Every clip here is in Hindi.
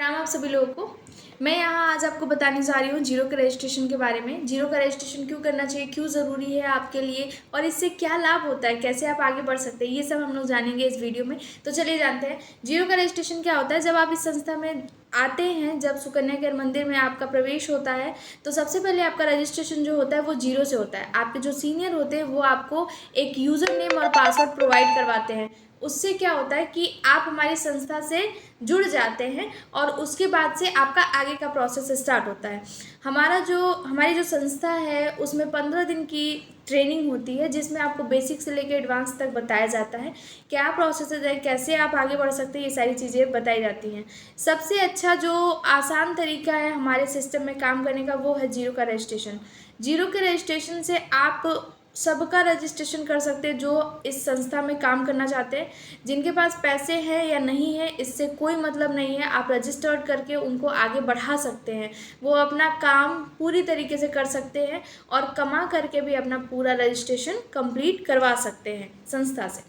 प्रणाम आप सभी लोगों को। मैं यहाँ आज आपको बताने जा रही हूँ जीरो का रजिस्ट्रेशन के बारे में। जीरो का रजिस्ट्रेशन क्यों करना चाहिए, क्यों ज़रूरी है आपके लिए और इससे क्या लाभ होता है, कैसे आप आगे बढ़ सकते हैं, ये सब हम लोग जानेंगे इस वीडियो में। तो चलिए जानते हैं जीरो का रजिस्ट्रेशन क्या होता है। जब आप इस संस्था में आते हैं, जब सुकन्या केयर मंदिर में आपका प्रवेश होता है, तो सबसे पहले आपका रजिस्ट्रेशन जो होता है वो जीरो से होता है। आपके जो सीनियर होते हैं वो आपको एक यूज़र नेम और पासवर्ड प्रोवाइड करवाते हैं। उससे क्या होता है कि आप हमारी संस्था से जुड़ जाते हैं और उसके बाद से आपका आगे का प्रोसेस स्टार्ट होता है। हमारी जो संस्था है उसमें 15 दिन की ट्रेनिंग होती है, जिसमें आपको बेसिक से लेकर एडवांस तक बताया जाता है क्या प्रोसेस है, कैसे आप आगे बढ़ सकते हैं, ये सारी चीज़ें बताई जाती हैं। सबसे अच्छा जो आसान तरीका है हमारे सिस्टम में काम करने का वो है जीरो का रजिस्ट्रेशन। जीरो के रजिस्ट्रेशन से आप सबका रजिस्ट्रेशन कर सकते हैं जो इस संस्था में काम करना चाहते हैं। जिनके पास पैसे हैं या नहीं है इससे कोई मतलब नहीं है, आप रजिस्टर्ड करके उनको आगे बढ़ा सकते हैं। वो अपना काम पूरी तरीके से कर सकते हैं और कमा करके भी अपना पूरा रजिस्ट्रेशन कंप्लीट करवा सकते हैं संस्था से।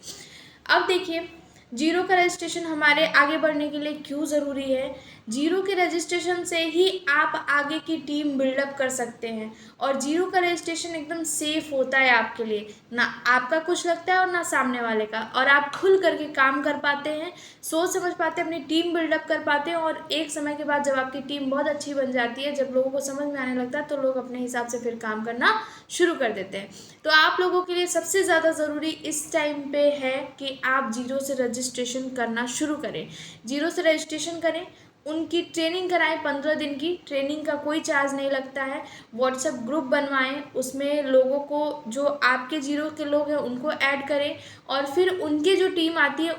अब देखिए जीरो का रजिस्ट्रेशन हमारे आगे बढ़ने के लिए क्यों ज़रूरी है। जीरो के रजिस्ट्रेशन से ही आप आगे की टीम बिल्डअप कर सकते हैं और जीरो का रजिस्ट्रेशन एकदम सेफ होता है आपके लिए, ना आपका कुछ लगता है और ना सामने वाले का, और आप खुल करके काम कर पाते हैं, सोच समझ पाते हैं, अपनी टीम बिल्डअप कर पाते हैं। और एक समय के बाद जब आपकी टीम बहुत अच्छी बन जाती है, जब लोगों को समझ में आने लगता है, तो लोग अपने हिसाब से फिर काम करना शुरू कर देते हैं। तो आप लोगों के लिए सबसे ज़्यादा ज़रूरी इस टाइम पे है कि आप जीरो से रजिस्ट्रेशन करना शुरू करें। जीरो से रजिस्ट्रेशन करें, उनकी ट्रेनिंग कराएं। 15 दिन की ट्रेनिंग का कोई चार्ज नहीं लगता है। व्हाट्सएप ग्रुप बनवाएं, उसमें लोगों को, जो आपके जीरो के लोग हैं उनको ऐड करें और फिर उनकी जो टीम आती है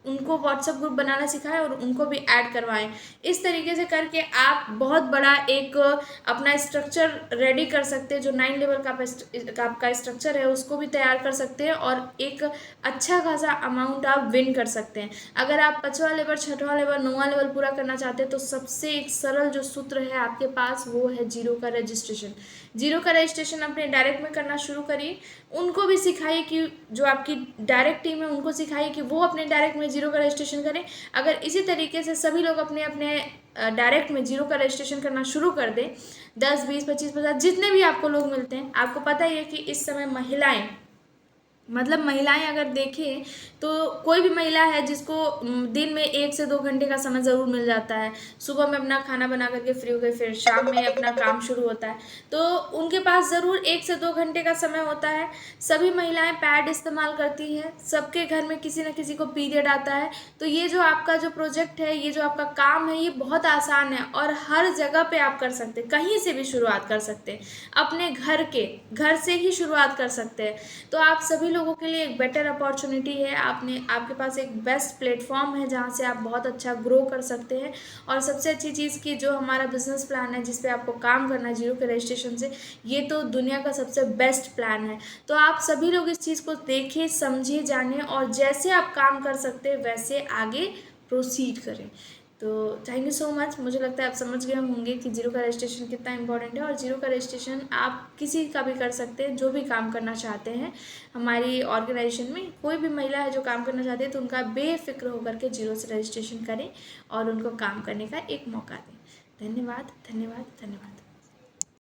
उनको व्हाट्सएप ग्रुप बनाना सिखाएं और उनको भी ऐड करवाएं। इस तरीके से करके आप बहुत बड़ा एक अपना स्ट्रक्चर रेडी कर सकते हैं। जो 9 लेवल का आपका स्ट्रक्चर है उसको भी तैयार कर सकते हैं और एक अच्छा खासा अमाउंट आप विन कर सकते हैं। अगर आप 5वां लेवल, 6वां लेवल, 9वां लेवल पूरा करना चाहते हैं तो सबसे एक सरल जो सूत्र है आपके पास वो है जीरो का रजिस्ट्रेशन। जीरो का रजिस्ट्रेशन अपने डायरेक्ट में करना शुरू करिए। उनको भी सिखाइए कि जो आपकी डायरेक्ट टीम है उनको सिखाइए कि वो अपने डायरेक्ट में जीरो का रजिस्ट्रेशन करें। अगर इसी तरीके से सभी लोग अपने अपने डायरेक्ट में जीरो का रजिस्ट्रेशन करना शुरू कर दें, 10, 20, 25, 50 जितने भी आपको लोग मिलते हैं, आपको पता ही है कि इस समय महिलाएं अगर देखें तो कोई भी महिला है जिसको दिन में 1 से 2 घंटे का समय ज़रूर मिल जाता है। सुबह में अपना खाना बना करके फ्री हो गए, फिर शाम में अपना काम शुरू होता है, तो उनके पास ज़रूर 1 से 2 घंटे का समय होता है। सभी महिलाएं पैड इस्तेमाल करती हैं, सबके घर में किसी न किसी को पीरियड आता है। तो ये जो आपका जो प्रोजेक्ट है, ये जो आपका काम है, ये बहुत आसान है और हर जगह पे आप कर सकते हैं, कहीं से भी शुरुआत कर सकते हैं, अपने घर से ही शुरुआत कर सकते हैं। तो आप सभी लोगों के लिए एक बेटर अपॉर्चुनिटी है। आपके पास एक बेस्ट प्लेटफॉर्म है जहाँ से आप बहुत अच्छा ग्रो कर सकते हैं। और सबसे अच्छी चीज़ कि जो हमारा बिजनेस प्लान है जिस पे आपको काम करना है जीरो के रजिस्ट्रेशन से, ये तो दुनिया का सबसे बेस्ट प्लान है। तो आप सभी लोग इस चीज़ को देखें, समझें, जानें और जैसे आप काम कर सकते हैं वैसे आगे प्रोसीड करें। तो थैंक यू सो मच। मुझे लगता है आप समझ गए होंगे कि जीरो का रजिस्ट्रेशन कितना इंपॉर्टेंट है और जीरो का रजिस्ट्रेशन आप किसी का भी कर सकते हैं जो भी काम करना चाहते हैं। हमारी ऑर्गेनाइजेशन में कोई भी महिला है जो काम करना चाहती है तो उनका बेफिक्र होकर के जीरो से रजिस्ट्रेशन करें और उनको काम करने का एक मौका दें। धन्यवाद, धन्यवाद, धन्यवाद।